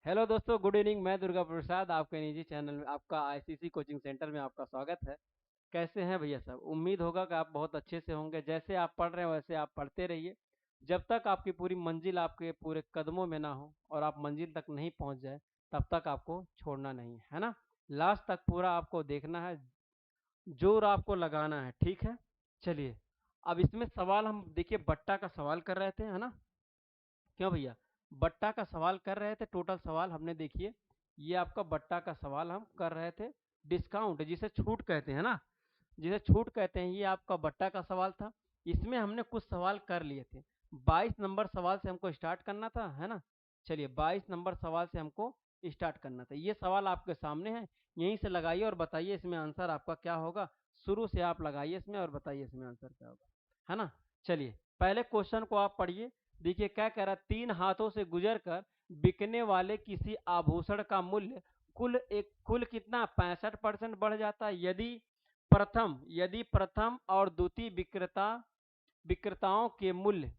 Hello दोस्तों, good evening. मैं दुर्गा प्रसाद आपके निजी चैनल में आपका आईसीसी कोचिंग सेंटर में आपका स्वागत है। कैसे हैं भैया सब? उम्मीद होगा कि आप बहुत अच्छे से होंगे। जैसे आप पढ़ रहे हैं वैसे आप पढ़ते रहिए। जब तक आपकी पूरी मंजिल आपके पूरे कदमों में ना हो और आप मंजिल तक नहीं पहुंच जाए, तब तक आपको छोड़ना नहीं है ना। लास्ट तक पूरा आपको देखना है, जोर आपको लगाना है, ठीक है। चलिए, अब इसमें सवाल हम देखिए बट्टा का सवाल कर रहे थे, है ना। क्यों भैया? बट्टा का सवाल कर रहे थे। टोटल सवाल हमने देखिए, ये आपका बट्टा का सवाल हम कर रहे थे। डिस्काउंट जिसे छूट कहते हैं ना, जिसे छूट कहते हैं, ये आपका बट्टा का सवाल था। इसमें हमने कुछ सवाल कर लिए थे। 22 नंबर सवाल से हमको स्टार्ट करना था, है ना। चलिए, 22 नंबर सवाल से हमको स्टार्ट करना था। ये सवाल आपके सामने है, यहीं से लगाइए और बताइए इसमें आंसर आपका क्या होगा। शुरू से आप लगाइए इसमें और बताइए इसमें आंसर क्या होगा, है ना। चलिए, पहले क्वेश्चन को आप पढ़िए। देखिए क्या कह रहा है, तीन हाथों से गुजर कर बिकने वाले किसी आभूषण का मूल्य कुल कितना 65% बढ़ जाता है यदि प्रथम और द्वितीय विक्रेताओं के मूल्य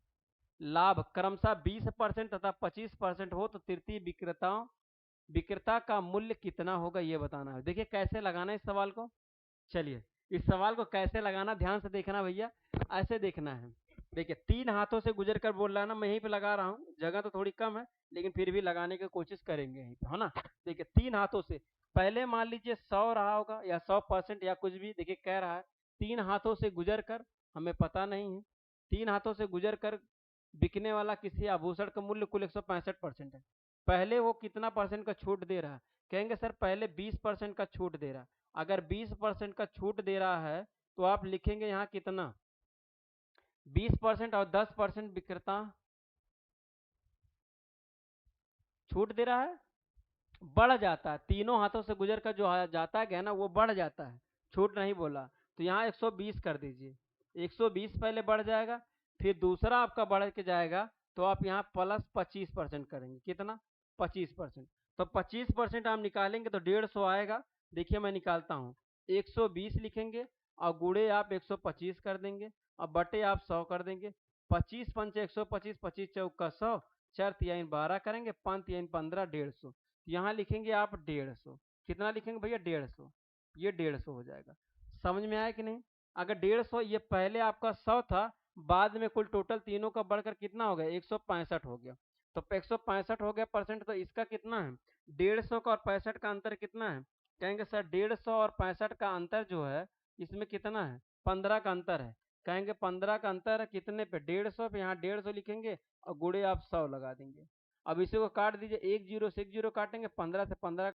लाभ क्रमशः 20% तथा 25% हो तो तृतीय विक्रेता का मूल्य कितना होगा, ये बताना है। देखिए कैसे लगाना है इस सवाल को। चलिए, इस सवाल को कैसे लगाना ध्यान से देखना भैया। ऐसे देखना है। देखिए, तीन हाथों से गुजर कर बोल रहा है ना, मैं यहीं पे लगा रहा हूँ। जगह तो थोड़ी कम है, लेकिन फिर भी लगाने की कोशिश करेंगे यहीं पे, है ना। देखिए, तीन हाथों से, पहले मान लीजिए 100 रहा होगा या 100% या कुछ भी। देखिए कह रहा है तीन हाथों से गुजर कर, हमें पता नहीं है। तीन हाथों से गुजर कर बिकने वाला किसी आभूषण का मूल्य कुल 165% है। पहले वो कितना परसेंट का छूट दे रहा है? कहेंगे सर पहले 20% का छूट दे रहा है। अगर 20% का छूट दे रहा है तो आप लिखेंगे यहाँ कितना, 20% और 10% विक्रेता छूट दे रहा है, बढ़ जाता है। तीनों हाथों से गुजर कर जो जाता है ना, वो बढ़ जाता है, छूट नहीं बोला। तो यहाँ 120 कर दीजिए। 120 पहले बढ़ जाएगा, फिर दूसरा आपका बढ़ के जाएगा, तो आप यहाँ प्लस 25% करेंगे। कितना? 25%। तो 25% आप निकालेंगे तो 150 आएगा। देखिए मैं निकालता हूँ। 120 लिखेंगे और गुड़े आप 125 कर देंगे और बटे आप 100 कर देंगे। 25 पंचे 125, 25 चौका 100, चार तिहाई 12 करेंगे, 5 तिहाई 15, 150। यहाँ लिखेंगे आप 150। कितना लिखेंगे भैया? 150। ये 150 हो जाएगा। समझ में आया कि नहीं? अगर 150, ये पहले आपका 100 था, बाद में कुल टोटल तीनों का बढ़कर कितना हो गया? 165 हो गया। तो 165 हो गया परसेंट, तो इसका कितना है? 150 का और 65 का अंतर कितना है? कहेंगे सर 150 और 65 का अंतर जो है, इसमें कितना है? 15 का अंतर है। कहेंगे 15 का अंतर है कितने पे? 150 पे। यहाँ 150 लिखेंगे और गुड़े आप 100 लगा देंगे। अब इसी को काट दीजिए, एक जीरो से एक जीरो काटेंगे, 15 से 15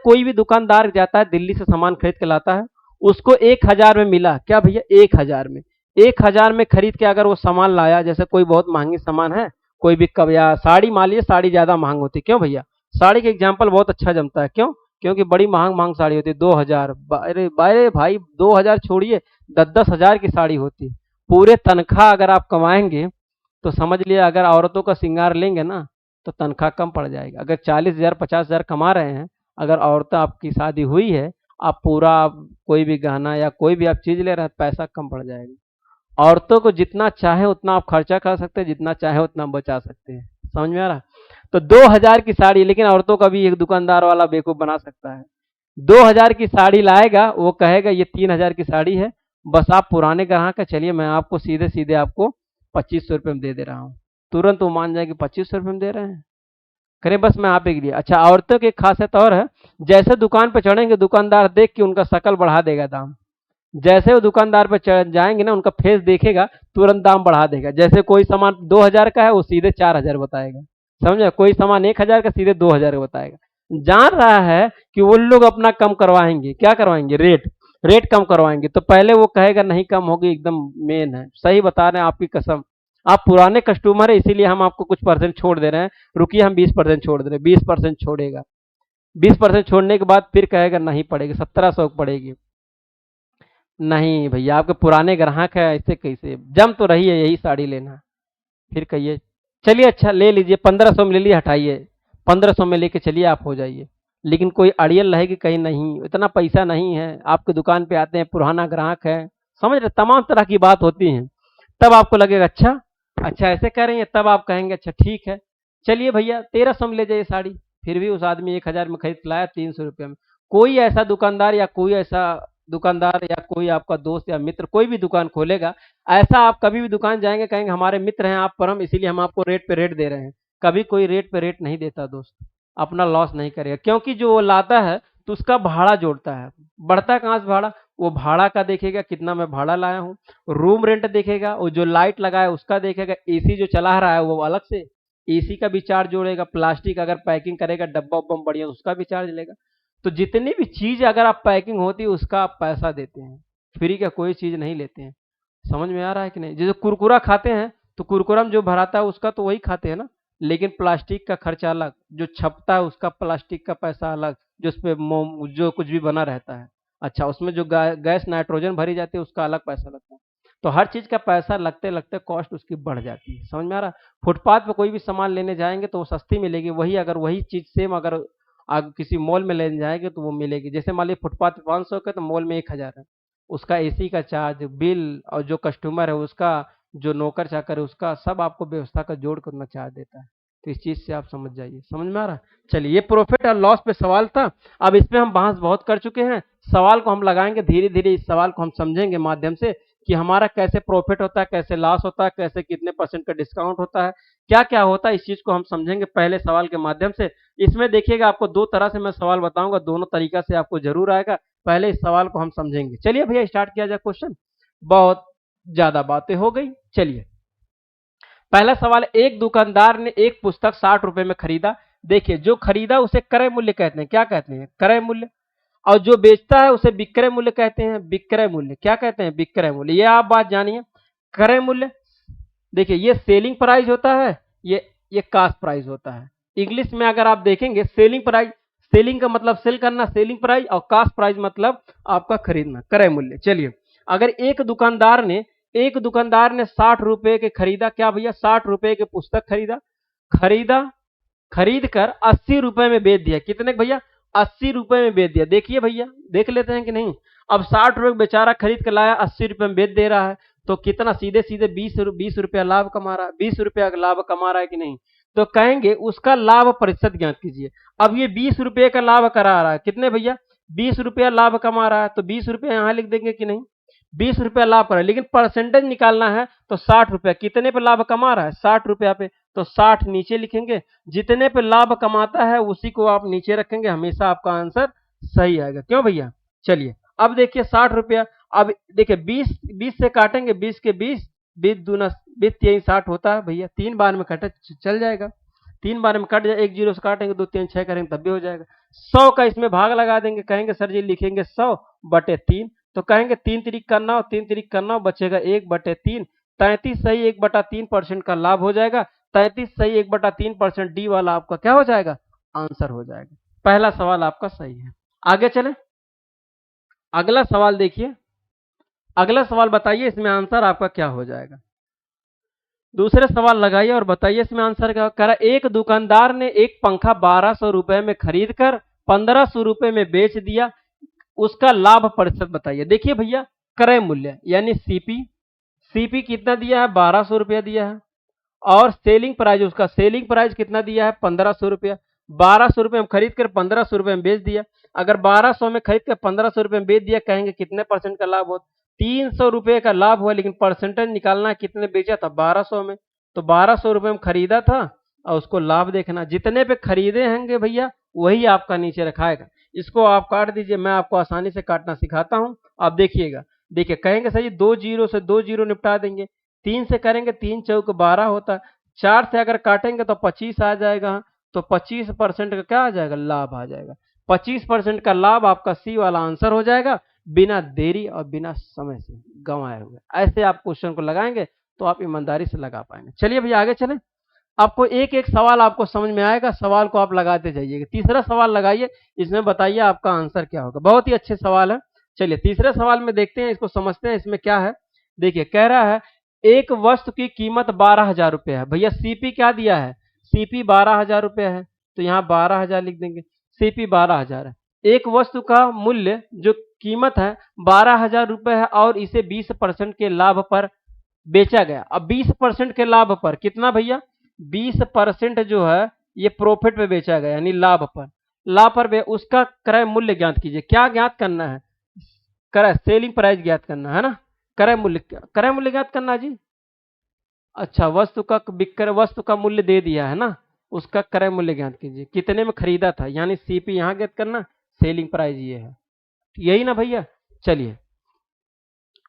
कोई भी दुकानदार जाता है दिल्ली से सामान खरीद के लाता है, उसको 1,000 में मिला, क्या भैया 1,000 में, 1,000 में खरीद के अगर वो सामान लाया, जैसे कोई बहुत महंगी सामान है, कोई भी कब या साड़ी मान लीजिए, साड़ी ज्यादा महंग होती है, क्यों भैया, साड़ी का एग्जाम्पल बहुत अच्छा जमता है, क्यों, क्योंकि बड़ी महंग महंग साड़ी होती है, 2,000, अरे अरे भाई 2,000 छोड़िए, 10,000 की साड़ी होती है। पूरे तनख्वाह अगर आप कमाएंगे तो समझ लिए, अगर औरतों का श्रृंगार लेंगे ना तो तनख्वाह कम पड़ जाएगी। अगर 40,000 50,000 कमा रहे हैं, अगर औरतें आपकी शादी हुई है, आप पूरा कोई भी गहना या कोई भी आप चीज ले रहे हैं, पैसा कम पड़ जाएगा। औरतों को जितना चाहे उतना आप खर्चा कर सकते हैं, जितना चाहे उतना बचा सकते हैं, समझ में आ रहा। तो 2,000 की साड़ी, लेकिन औरतों का भी एक दुकानदार वाला बेवकूफ बना सकता है। 2,000 की साड़ी लाएगा, वो कहेगा ये 3,000 की साड़ी है, बस आप पुराने ग्राहक का, चलिए मैं आपको सीधे सीधे आपको 2,500 रुपये में दे दे रहा हूँ। तुरंत वो मान जाएगी 2,500 रुपये में दे रहे हैं, करें बस मैं आप ही के लिए। अच्छा, औरतों की एक खासियत और है, जैसे दुकान पे चढ़ेंगे दुकानदार देख के उनका शकल बढ़ा देगा दाम। जैसे वो दुकानदार पे चढ़ जाएंगे ना, उनका फेस देखेगा, तुरंत दाम बढ़ा देगा। जैसे कोई सामान 2,000 का है, वो सीधे 4,000 बताएगा, समझे, कोई सामान 1,000 का सीधे 2,000 का बताएगा। जान रहा है कि वो लोग अपना कम करवाएंगे, क्या करवाएंगे, रेट, रेट कम करवाएंगे। तो पहले वो कहेगा नहीं कम होगी, एकदम मेन है, सही बता रहे हैं आपकी कसम। आप पुराने कस्टमर है इसीलिए हम आपको कुछ परसेंट छोड़ दे रहे हैं, रुकिए हम 20% छोड़ दे रहे हैं, 20% छोड़ेगा। 20% छोड़ने के बाद फिर कहेगा नहीं पड़ेगी, 1,700 पड़ेगी। नहीं भैया, आपके पुराने ग्राहक है, ऐसे कैसे, जम तो रही है यही साड़ी लेना। फिर कहिए चलिए अच्छा ले लीजिए, 1,500 में ले लीजिए, हटाइए, 1,500 में लेके चलिए, आप हो जाइए। लेकिन कोई अड़ियल रहेगी कहीं, नहीं इतना पैसा नहीं है, आपकी दुकान पे आते हैं, पुराना ग्राहक है, समझ रहे, तमाम तरह की बात होती है। तब आपको लगेगा अच्छा, अच्छा ऐसे कह रही हैं, तब आप कहेंगे अच्छा ठीक है, चलिए भैया 1,300 में ले जाइए साड़ी। फिर भी उस आदमी 1,000 में खरीद के लाया 300 रुपये में। कोई ऐसा दुकानदार या कोई ऐसा दुकानदार या कोई आपका दोस्त या मित्र कोई भी दुकान खोलेगा, ऐसा आप कभी भी दुकान जाएंगे कहेंगे हमारे मित्र हैं आप परम, इसीलिए हम आपको रेट पे रेट दे रहे हैं। कभी कोई रेट पे रेट नहीं देता दोस्त, अपना लॉस नहीं करेगा, क्योंकि जो वो लाता है तो उसका भाड़ा जोड़ता है। बढ़ता कहाँ से भाड़ा, वो भाड़ा का देखेगा कितना मैं भाड़ा लाया हूँ, रूम रेंट देखेगा, और जो लाइट लगाया उसका देखेगा, एसी जो चला रहा है वो अलग से एसी का भी चार्ज जोड़ेगा, प्लास्टिक अगर पैकिंग करेगा डब्बा उब्बा बढ़िया उसका भी चार्ज लेगा। तो जितनी भी चीज अगर आप पैकिंग होती है उसका आप पैसा देते हैं, फ्री का कोई चीज नहीं लेते हैं। समझ में आ रहा है कि नहीं, जैसे कुरकुरा खाते हैं तो कुरकुरा में जो भराता है उसका तो वही खाते हैं ना, लेकिन प्लास्टिक का खर्चा अलग, जो छपता है उसका प्लास्टिक का पैसा अलग, जो उस पे जो कुछ भी बना रहता है, अच्छा उसमें जो गैस नाइट्रोजन भरी जाती है उसका अलग पैसा लगता है। तो हर चीज का पैसा लगते लगते कॉस्ट उसकी बढ़ जाती है, समझ में आ रहा है। फुटपाथ पे कोई भी सामान लेने जाएंगे तो वो सस्ती मिलेगी, वही अगर वही चीज सेम अगर आप किसी मॉल में लेने जाएंगे तो वो मिलेगी। जैसे मान लीजिए फुटपाथ पे 500 का तो मॉल में 1,000 है, उसका एसी का चार्ज बिल, और जो कस्टमर है उसका, जो नौकर चाकर है उसका, सब आपको व्यवस्था का जोड़ कर उतना चार्ज देता है। तो इस चीज से आप समझ जाइए, समझ में आ रहा है। चलिए, ये प्रॉफिट और लॉस पे सवाल था, अब इस पे हम बहस बहुत कर चुके हैं, सवाल को हम लगाएंगे धीरे धीरे, इस सवाल को हम समझेंगे माध्यम से कि हमारा कैसे प्रॉफिट होता है, कैसे लॉस होता है, कैसे कितने परसेंट का डिस्काउंट होता है, क्या क्या होता है, इस चीज को हम समझेंगे पहले सवाल के माध्यम से। इसमें देखिएगा आपको दो तरह से मैं सवाल बताऊंगा, दोनों तरीका से आपको जरूर आएगा। पहले इस सवाल को हम समझेंगे, चलिए भैया स्टार्ट किया जाए क्वेश्चन, बहुत ज्यादा बातें हो गई। चलिए पहला सवाल, एक दुकानदार ने एक पुस्तक 60 रुपए में खरीदा। देखिए जो खरीदा उसे क्रय मूल्य कहते हैं, क्या कहते हैं, क्रय मूल्य। और जो बेचता है उसे विक्रय मूल्य कहते हैं, विक्रय मूल्य, क्या कहते हैं, विक्रय मूल्य। ये आप बात जानिए, क्रय मूल्य। देखिए ये सेलिंग प्राइस होता है, ये कास्ट प्राइस होता है। इंग्लिश में अगर आप देखेंगे सेलिंग प्राइस, सेलिंग का मतलब सेल करना, सेलिंग प्राइस, और कास्ट प्राइस मतलब आपका खरीदना, क्रय मूल्य। चलिए अगर एक दुकानदार ने 60 रुपए के खरीदा, क्या भैया 60 रुपए के पुस्तक खरीदा, खरीदा खरीद कर 80 रुपए में बेच दिया, कितने भैया 80 रुपए में बेच दिया। देखिए भैया देख लेते हैं कि नहीं, अब 60 रुपए बेचारा खरीद कर लाया, 80 रुपए में बेच दे रहा है, तो कितना सीधे सीधे 20 रुपया लाभ कमा रहा है, 20 रुपया लाभ कमा रहा है कि नहीं। तो कहेंगे उसका लाभ प्रतिशत ज्ञात कीजिए। अब ये 20 रुपये का लाभ करा रहा है, कितने भैया 20 रुपया लाभ कमा रहा है, तो 20 रुपया यहां लिख देंगे कि नहीं, 20 रुपया लाभ कर रहा है, लेकिन परसेंटेज निकालना है तो 60 रुपया, कितने पे लाभ कमा रहा है 60 रुपया पे, तो 60 नीचे लिखेंगे, जितने पे लाभ कमाता है उसी को आप नीचे रखेंगे, हमेशा आपका आंसर सही आएगा, क्यों भैया। चलिए अब देखिए 60 रुपया, अब देखिए 20 20 से काटेंगे, 20 के 20, 20 दूना 20 3 60 होता है भैया, 3 बार में कटे चल जाएगा। 3 बार में कट जाए, 1 जीरो से काटेंगे 2 3 6 करेंगे तब भी हो जाएगा। 100 का इसमें भाग लगा देंगे, कहेंगे सर जी लिखेंगे 100/3, तो कहेंगे 3 तिरिक का 9, 3 तिरिक का 9, बचेगा 1/3। 33 सही 1/3% का लाभ हो जाएगा। 33 सही 1/3% डी वाला आपका क्या हो जाएगा, आंसर हो जाएगा। पहला सवाल आपका सही है। आगे चले, अगला सवाल देखिए। अगला सवाल बताइए इसमें आंसर आपका क्या हो जाएगा। दूसरे सवाल लगाइए और बताइए इसमें आंसर क्या करा। एक दुकानदार ने एक पंखा 1200 रुपए में खरीद कर 1500 रुपए में बेच दिया, उसका लाभ प्रतिशत बताइए। देखिए भैया, क्रय मूल्य यानी सीपी, सीपी कितना दिया है, 1200 रुपया दिया है, और सेलिंग प्राइस, उसका सेलिंग प्राइस कितना दिया है, 1500 रुपया। 1200 रुपये में खरीद कर 1500 रुपये में बेच दिया। अगर 1200 में खरीद कर 1500 रुपये में बेच दिया, कहेंगे कितने परसेंट का लाभ हो, 300 रुपये का लाभ हुआ, लेकिन परसेंटेज निकालना है कितने बेचा था, 1200 में। तो 1200 रुपये में खरीदा था और उसको लाभ देखना, जितने पे खरीदे होंगे भैया वही आपका नीचे रखाएगा। इसको आप काट दीजिए, मैं आपको आसानी से काटना सिखाता हूं, आप देखिएगा। देखिए कहेंगे सही 2 जीरो से 2 जीरो निपटा देंगे, 3 से करेंगे 3 चौक 12 होता है, 4 से अगर काटेंगे तो 25 आ जाएगा, तो 25% का क्या आ जाएगा, लाभ आ जाएगा। 25% का लाभ आपका सी वाला आंसर हो जाएगा, बिना देरी और बिना समय से गंवाए हुए। ऐसे आप क्वेश्चन को लगाएंगे तो आप ईमानदारी से लगा पाएंगे। चलिए भैया आगे चलें, आपको एक एक सवाल आपको समझ में आएगा, सवाल को आप लगाते जाइएगा। तीसरा सवाल लगाइए, इसमें बताइए आपका आंसर क्या होगा। बहुत ही अच्छे सवाल है। चलिए तीसरे सवाल में देखते हैं, इसको समझते हैं इसमें क्या है। देखिए कह रहा है एक वस्तु की कीमत 12,000 रुपये है। भैया सीपी क्या दिया है, सीपी 12,000 रुपये है, तो यहाँ 12,000 लिख देंगे, सीपी 12,000 है। एक वस्तु का मूल्य जो कीमत है 12,000 रुपये है, और इसे 20% के लाभ पर बेचा गया। अब 20% के लाभ पर कितना भैया, 20% जो है ये प्रॉफिट पे बेचा गया, यानी लाभ पर। लाभ पर उसका क्रय मूल्य ज्ञात कीजिए। क्या ज्ञात करना है, क्रय सेलिंग प्राइस ज्ञात करना है ना, क्रय मूल्य ज्ञात करना जी। अच्छा, वस्तु का मूल्य दे दिया है ना, उसका क्रय मूल्य ज्ञात कीजिए, कितने में खरीदा था, यानी सीपी यहां ज्ञात करना, सेलिंग प्राइस ये है, यही ना भैया। चलिए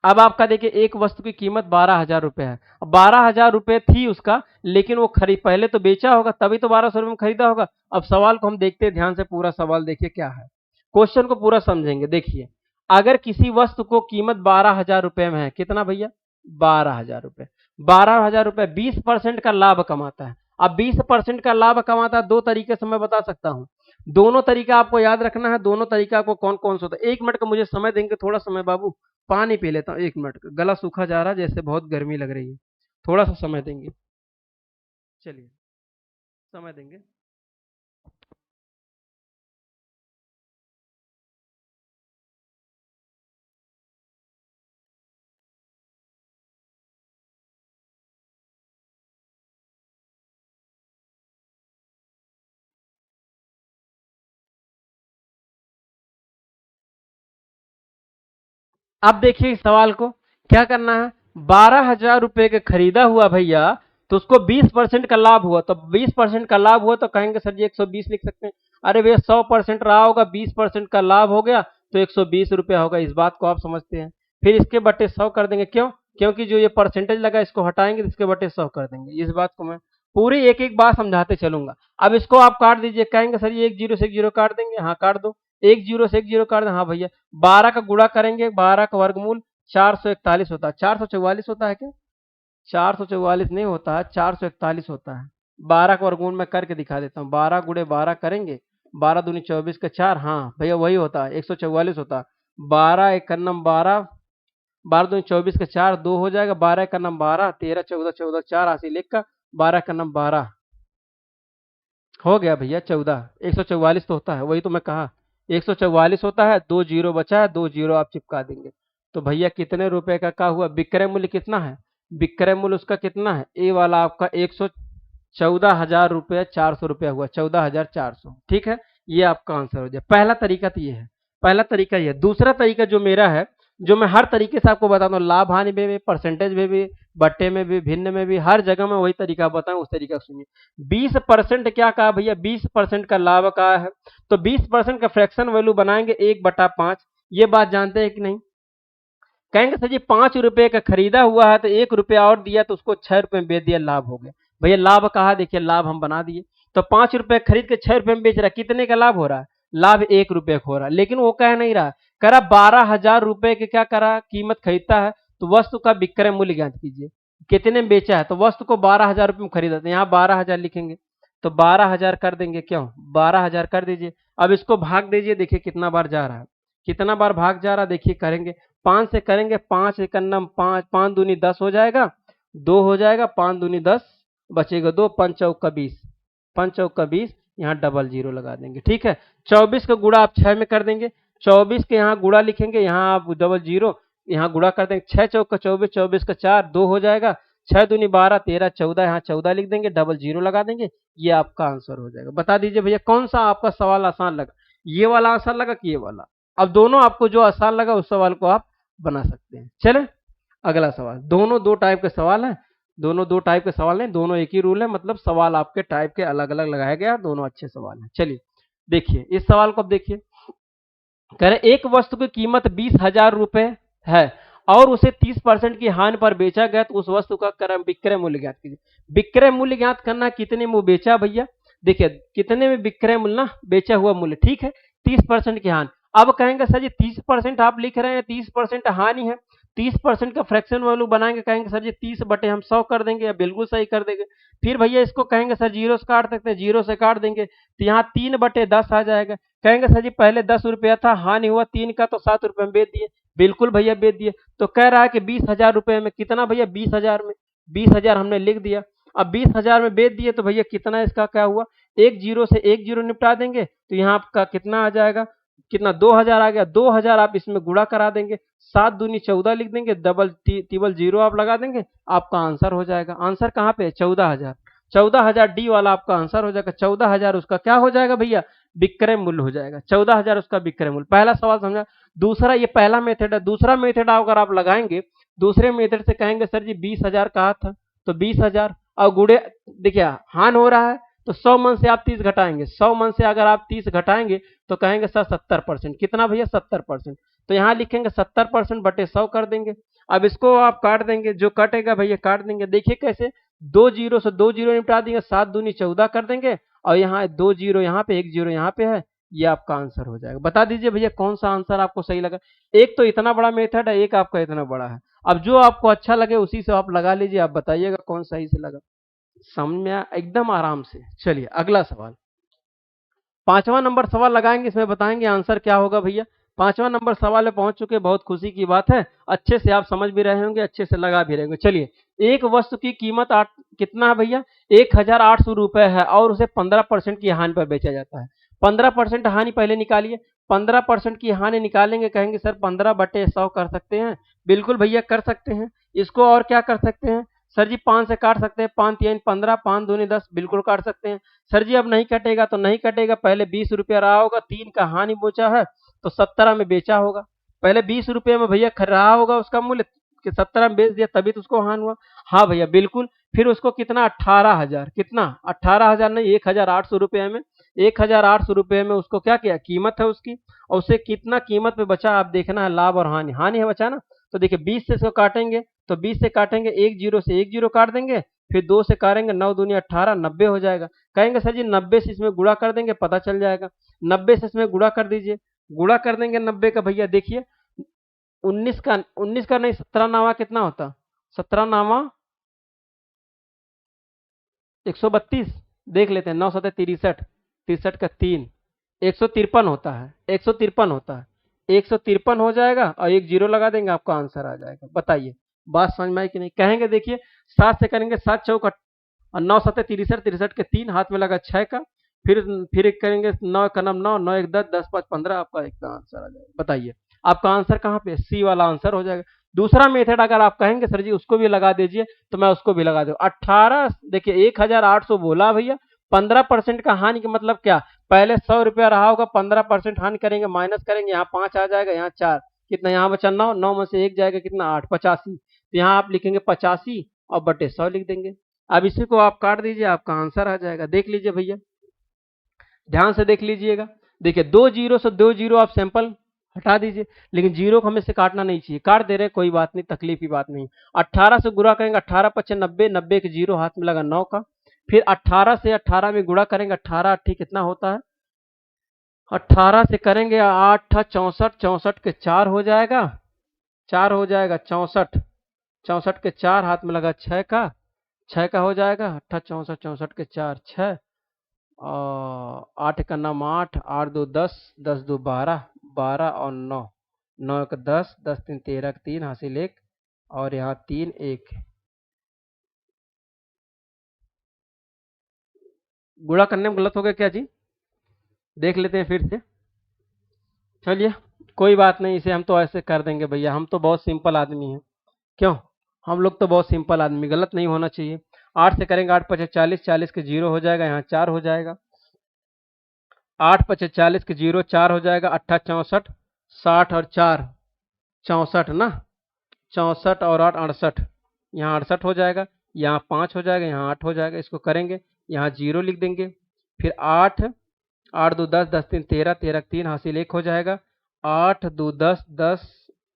अब आपका देखिए एक वस्तु की कीमत 12,000 रुपये है, 12,000 रुपये थी उसका, लेकिन वो खरीद पहले तो बेचा होगा तभी तो 1200 रुपये में खरीदा होगा। अब सवाल को हम देखते हैं ध्यान से, पूरा सवाल देखिए क्या है, क्वेश्चन को पूरा समझेंगे। देखिए अगर किसी वस्तु को कीमत 12,000 रुपये में है, कितना भैया, 12,000 रुपये, 12,000 रुपये 20% का लाभ कमाता है। अब 20% का लाभ कमाता है, दो तरीके से मैं बता सकता हूं, दोनों तरीका आपको याद रखना है। दोनों तरीका आपको कौन कौन सा होता है, 1 मिनट का मुझे समय देंगे, थोड़ा समय बाबू, पानी पी लेता हूँ 1 मिनट का, गला सूखा जा रहा है जैसे, बहुत गर्मी लग रही है, थोड़ा सा समय देंगे, चलिए समय देंगे। अब देखिए इस सवाल को क्या करना है, 12,000 रुपए का खरीदा हुआ भैया, तो उसको 20% का लाभ हुआ, तो 20% का लाभ हुआ तो कहेंगे सर जी 120 लिख सकते हैं। अरे भैया 100% रहा होगा, 20% का लाभ हो गया तो 120 रुपया होगा, इस बात को आप समझते हैं। फिर इसके बटे 100 कर देंगे, क्यों, क्योंकि जो ये परसेंटेज लगा इसको हटाएंगे तो इसके बटे 100 कर देंगे। इस बात को मैं पूरी एक एक बात समझाते चलूंगा। अब इसको आप काट दीजिए, कहेंगे सर ये 1 जीरो से 1 जीरो काट देंगे, हाँ काट दो, 1 जीरो से 1 जीरो काट दें, हाँ भैया। 12 का गुणा करेंगे, 12 का वर्गमूल 441 होता है, 444 होता है क्या, 444 नहीं होता है, 441 होता है। 12 का वर्गमूल मैं करके दिखा देता हूँ, 12 गुणे 12 करेंगे, 12 दूनी 24 का 4, हाँ भैया वही होता है, 144 होता है। 12 एक नम 12, 12 दूनी 24 का 4, 2 हो जाएगा, 12 का नम 12, 13 14 14 4 80 लिख का, 12 का नम 12 हो गया भैया 14, 144 तो होता है, वही तो मैं कहा 144 होता है, 2 जीरो बचा है, 2 जीरो आप चिपका देंगे। तो भैया कितने रुपए का क्या हुआ, विक्रय मूल्य कितना है, विक्रय मूल्य उसका कितना है, ए वाला आपका 114,000 रुपये 400 रुपया हुआ, 14,400, ठीक है। ये आपका आंसर हो जाए। पहला तरीका तो ये है, पहला तरीका ये है। दूसरा तरीका जो मेरा है, जो मैं हर तरीके से आपको बताता हूँ, लाभ हानि में भी, परसेंटेज में भी, बट्टे में भी, भिन्न में भी, हर जगह में वही तरीका बताऊं, उस तरीका सुनिए। 20% क्या कहा भैया, 20% का लाभ कहा है, तो 20% का फ्रैक्शन वैल्यू बनाएंगे 1/5। ये बात जानते हैं कि नहीं, कहेंगे सर जी 5 रुपए का खरीदा हुआ है तो 1 रुपया और दिया तो उसको 6 रुपए में बेच दिया, लाभ हो गया। भैया लाभ कहा, देखिए लाभ हम बना दिए, तो 5 रुपए खरीद के 6 रुपए में बेच रहा है, कितने का लाभ हो रहा है? लाभ 1 रुपए का हो रहा है। लेकिन वो कह नहीं रहा, करा 12,000 रुपए के क्या करा कीमत खरीदता है, तो वस्तु का विक्रय मूल्य ज्ञात कीजिए। कितने में बेचा है? तो वस्तु को 12,000 रुपए में खरीदा था, यहाँ 12,000 लिखेंगे, तो 12,000 कर देंगे, क्यों 12,000 कर दीजिए। अब इसको भाग दीजिए, देखिए कितना बार जा रहा है, कितना बार भाग जा रहा है, देखिए करेंगे 5 से करेंगे, 5 एक अन्नम 5, 5 दूनी 10 हो जाएगा, 2 हो जाएगा, 5 दूनी 10 बचेगा 2, 5 चौका 20, 5 चौका 20, यहाँ डबल जीरो लगा देंगे। ठीक है, 24 का गुणा आप 6 में कर देंगे, 24 के यहाँ गुणा लिखेंगे, यहाँ आप डबल जीरो, यहाँ गुणा कर देंगे, 6 चौका 24, 24 का 4, 2 हो जाएगा, 6 दूनी 12, 13, 14, यहाँ 14 लिख देंगे, डबल जीरो लगा देंगे, ये आपका आंसर हो जाएगा। बता दीजिए भैया कौन सा आपका सवाल आसान लगा, ये वाला आसान लगा कि ये वाला? अब दोनों आपको जो आसान लगा उस सवाल को आप बना सकते हैं। चले अगला सवाल, दोनों दो टाइप के सवाल हैं, दोनों दो टाइप के सवाल नहीं, दोनों एक ही रूल है, मतलब सवाल आपके टाइप के अलग अलग लगाया गया, दोनों अच्छे सवाल हैं। चलिए देखिए इस सवाल को, अब देखिए कह रहे एक वस्तु की कीमत 20,000 रुपए है और उसे 30% की हानि पर बेचा गया, तो उस वस्तु का विक्रय मूल्य ज्ञात कीजिए। विक्रय मूल्य ज्ञात करना, कितने में बेचा भैया, देखिए कितने में विक्रय मूल्य ना, बेचा हुआ मूल्य, ठीक है, 30% की हानि। अब कहेंगे सर जी 30% आप लिख रहे हैं, 30% हानि है, 30% का फ्रैक्शन वैल्यू बनाएंगे, कहेंगे सर जी 30 बटे हम 100 कर देंगे, या बिल्कुल सही कर देंगे। फिर भैया इसको कहेंगे सर जीरो से काट सकते हैं, जीरो से काट देंगे, तो यहाँ 3/10 आ जाएगा। कहेंगे सर जी पहले 10 रुपया था, हानि हुआ 3 का, तो 7 रुपए में बेच दिए, बिल्कुल भैया बेच दिए। तो कह रहा है कि 20,000 रुपए में, कितना भैया 20,000 में, 20,000 हमने लिख दिया। अब 20,000 में बेच दिए, तो भैया कितना इसका क्या हुआ, एक जीरो से एक जीरो निपटा देंगे, तो यहाँ आपका कितना आ जाएगा, कितना 2,000 आ गया, 2,000 आप इसमें गुणा करा देंगे, 7 दूनी 14 लिख देंगे, डबल टिबल जीरो आप लगा देंगे, आपका आंसर हो जाएगा। आंसर कहाँ पे है? 14,000, 14,000 डी वाला आपका आंसर हो जाएगा। 14,000 उसका क्या हो जाएगा भैया, विक्रय मूल्य हो जाएगा। 14,000 उसका विक्रय मूल्य। पहला सवाल समझा। दूसरा, ये पहला मेथड है, दूसरा मेथड अगर आप लगाएंगे, दूसरे मेथड से कहेंगे सर जी 20,000 कहा था, तो 20,000 और गुड़े, देखिए हान हो रहा है, तो 100 मन से आप 30 घटाएंगे, 100 मन से अगर आप 30 घटाएंगे तो कहेंगे सर 70%, कितना भैया 70%, तो यहाँ लिखेंगे 70% बटे 100 कर देंगे। अब इसको आप काट देंगे, जो कटेगा भैया काट देंगे, देखिए कैसे, 2 जीरो से 2 जीरो निपटा देंगे, 7 दूनी 14 कर देंगे, और यहाँ 2 जीरो यहाँ पे, 1 जीरो यहाँ पे है, ये आपका आंसर हो जाएगा। बता दीजिए भैया कौन सा आंसर आपको सही लगा। एक तो इतना बड़ा मेथड है, एक आपका इतना बड़ा है, अब जो आपको अच्छा लगे उसी से आप लगा लीजिए, आप बताइएगा कौन सही से लगा। समझ में आया एकदम आराम से। चलिए अगला सवाल, 5वां नंबर सवाल लगाएंगे, इसमें बताएंगे आंसर क्या होगा भैया। 5वां नंबर सवाल में पहुंच चुके, बहुत खुशी की बात है, अच्छे से आप समझ भी रहे होंगे, अच्छे से लगा भी रहे होंगे। चलिए, एक वस्तु की कीमत कितना है भैया, 1,800 रुपए है और उसे 15% की हानि पर बेचा जाता है। 15% हानि पहले निकालिए, 15% की हानि निकालेंगे, कहेंगे सर 15/100 कर सकते हैं, बिल्कुल भैया कर सकते हैं। इसको और क्या कर सकते हैं सर जी, 5 से काट सकते हैं, 5 3 15, 5 दूनी 10, बिल्कुल काट सकते हैं। सर जी अब नहीं कटेगा, तो नहीं कटेगा, पहले 20 रुपया रहा होगा, 3 का हानि बेचा है तो 17 में बेचा होगा। पहले 20 रुपये में भैया रहा होगा उसका मूल्य, कि 17 में बेच दिया तभी तो उसको हानि हुआ। हाँ भैया बिल्कुल। फिर उसको कितना, 18,000, कितना 18,000 नहीं, 1,800 रुपये में, 1,800 रुपये में उसको क्या किया, कीमत है उसकी, और उसे कितना कीमत पे बचा आप देखना है, लाभ और हानि, हानि है बचा ना। तो देखिए 20 से इसको काटेंगे, तो 20 से काटेंगे, एक जीरो से एक जीरो काट देंगे, फिर 2 से काटेंगे, 9 दूनी 18, 90 हो जाएगा। कहेंगे सर जी 90 से इसमें गुणा कर देंगे, पता चल जाएगा। 90 से इसमें गुणा कर दीजिए, गुणा कर देंगे 90 का भैया, देखिए 19 का नहीं, 17 नावा कितना होता, 17 नावा 132, देख लेते हैं, 9 7 63, 63 का 3, 153 होता है, 153 होता है, 153 हो जाएगा, और एक जीरो लगा देंगे, आपका आंसर आ जाएगा। बताइए बात समझ में आई कि नहीं। कहेंगे देखिए 7 से करेंगे, 7 चौक और 9 7 63, 63 के 3, हाथ में लगा 6 का, फिर एक करेंगे 9 का नाम 9, 9 1 10, 10 5 15, आपका एक आंसर आ जाएगा। बताइए आपका आंसर कहाँ पे, सी वाला आंसर हो जाएगा। दूसरा मेथड अगर आप कहेंगे सर जी उसको भी लगा दीजिए, तो मैं उसको भी लगा दूँ। 18, देखिए 1,800 बोला भैया, 15% का हानि का मतलब क्या, पहले 100 रुपया रहा होगा, 15% हानि करेंगे, माइनस करेंगे, यहाँ 5 आ जाएगा, यहाँ 4, कितना यहाँ बचा 9, 9 में से 1 जाएगा, कितना 8, 85, तो यहाँ आप लिखेंगे 85 और बटे 100 लिख देंगे। अब इसी को आप काट दीजिए, आपका आंसर आ जाएगा। देख लीजिए भैया, ध्यान से देख लीजिएगा। देखिए 2 जीरो से 2 जीरो आप सैंपल हटा दीजिए, लेकिन जीरो को हमें से काटना नहीं चाहिए, काट दे रहे कोई बात नहीं, तकलीफ की बात नहीं। 18 से गुणा करेंगे, 18 × 5 = 90, 90 के जीरो हाथ में लगा 9 का, फिर 18 से 18 में गुणा करेंगे, 18 अट्ठी कितना होता है, 18 से करेंगे 8 64, 64 के 4 हो जाएगा, 4 हो जाएगा 64, 64 के 4 हाथ में लगा 6 का, 6 का हो जाएगा 8 64, 64 के 4 6, और 8 का नाम 8, 8 2 10, 10 2 12, 12 और 9, 9 एक 10, 10 3 13, 3 हासिल 1, और यहाँ 3 1। गुणा करने में गलत हो गया क्या जी? देख लेते हैं फिर से। चलिए कोई बात नहीं, इसे हम तो ऐसे कर देंगे भैया, हम तो बहुत सिंपल आदमी हैं। क्यों? हम लोग तो बहुत सिंपल आदमी, गलत नहीं होना चाहिए। 8 से करेंगे 8 पचे 40, 40 के 0 हो जाएगा, यहाँ 4 हो जाएगा। 8 पचे 40 के 0 4 हो जाएगा, 8 64, 60 और 4 64 ना, 64 और 8 68, यहाँ 68 हो जाएगा, यहाँ 5 हो जाएगा, यहाँ 8 हो जाएगा। इसको करेंगे, यहाँ 0 लिख देंगे, फिर 8, 8 2 10, 10 3 13, 13 3 हासिल 1 हो जाएगा, 8 2 10, 10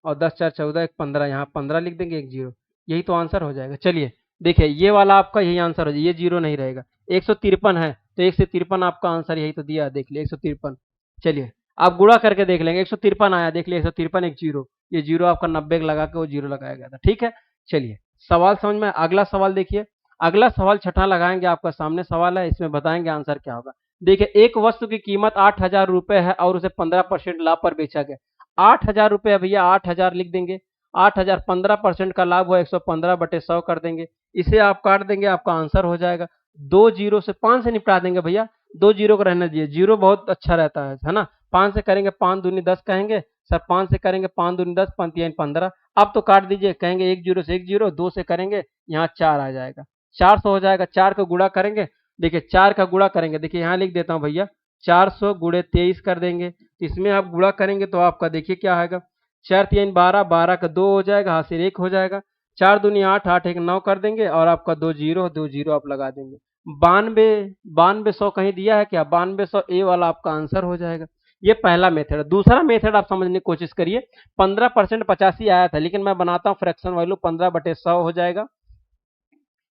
और 10 4 14, 1 15, यहाँ 15 लिख देंगे, 1 0। यही तो आंसर हो जाएगा। चलिए देखिए, ये वाला आपका यही आंसर हो जाएगा, ये 0 नहीं रहेगा। 153 है तो 153 आपका आंसर यही तो दिया, देख लिया 153। चलिए आप गुणा करके देख लेंगे, 153 आया, देख लिया 153 एक 0, ये 0 आपका 90 लगा के वो 0 लगाया गया था। ठीक है, चलिए सवाल समझ में। अगला सवाल देखिए, अगला सवाल छठा लगाएंगे, आपका सामने सवाल है, इसमें बताएंगे आंसर क्या होगा। देखिए, एक वस्तु की कीमत 8,000 रुपए है और उसे 15% लाभ पर बेचा गया। 8,000 रुपए है भैया, 8,000 लिख देंगे, 8,000 15% का लाभ हुआ, 115/100 कर देंगे, इसे आप काट देंगे, आपका आंसर हो जाएगा। 2 जीरो से 5 से निपटा देंगे भैया, 2 जीरो को रहने दीजिए, जीरो बहुत अच्छा रहता है ना। 5 से करेंगे 5 दूनी 10 कहेंगे सर, 5 से करेंगे 5 दूनी 10, 5 तीन 15। अब तो काट दीजिए, कहेंगे 1 जीरो से 1 जीरो, 2 से करेंगे यहाँ 4 आ जाएगा, 400 हो जाएगा। 4 को गुणा करेंगे, देखिए 4 का गुणा करेंगे, देखिए यहाँ लिख देता हूँ भैया, 400 गुणे 23 कर देंगे, इसमें आप गुणा करेंगे तो आपका देखिए क्या आएगा, 4 3 12, 12 का 2 हो जाएगा, हासिल 1 हो जाएगा, 4 दूनी 8, 8 1 9 कर देंगे, और आपका 2 जीरो 2 जीरो आप लगा देंगे। 92, 9200 कहीं दिया है क्या? 9200 ए वाला आपका आंसर हो जाएगा। ये पहला मेथड है। दूसरा मेथड आप समझने की कोशिश करिए, 15% 85 आया था, लेकिन मैं बनाता हूँ फ्रैक्शन वैल्यू, 15/100 हो जाएगा।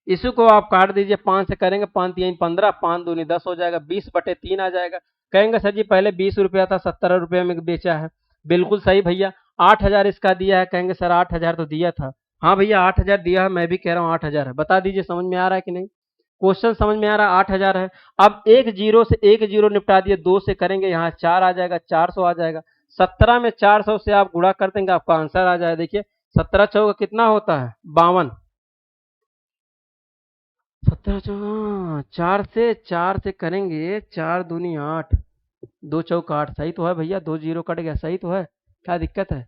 इसी को आप काट दीजिए, 5 से करेंगे 5 3 15, 5 दूनी 10 हो जाएगा, 20/3 आ जाएगा। कहेंगे सर जी पहले 20 रुपया था, 17 रुपये में बेचा है। बिल्कुल सही भैया। 8,000 इसका दिया है, कहेंगे सर 8,000 तो दिया था। हाँ भैया 8,000 दिया है, मैं भी कह रहा हूँ 8,000 है। बता दीजिए समझ में आ रहा है कि नहीं? क्वेश्चन समझ में आ रहा है, 8,000 है। अब एक जीरो से एक जीरो निपटा दिए, 2 से करेंगे यहाँ 4 आ जाएगा, 400 आ जाएगा। 17 में 400 से आप गुणा कर देंगे, आपका आंसर आ जाएगा। देखिए 17 चौका कितना होता है, 52। 17 चौका 4 से करेंगे, 4 दूनी 8, 2 चौका 8, सही तो है भैया, 2 जीरो कट गया, सही तो है, क्या दिक्कत है?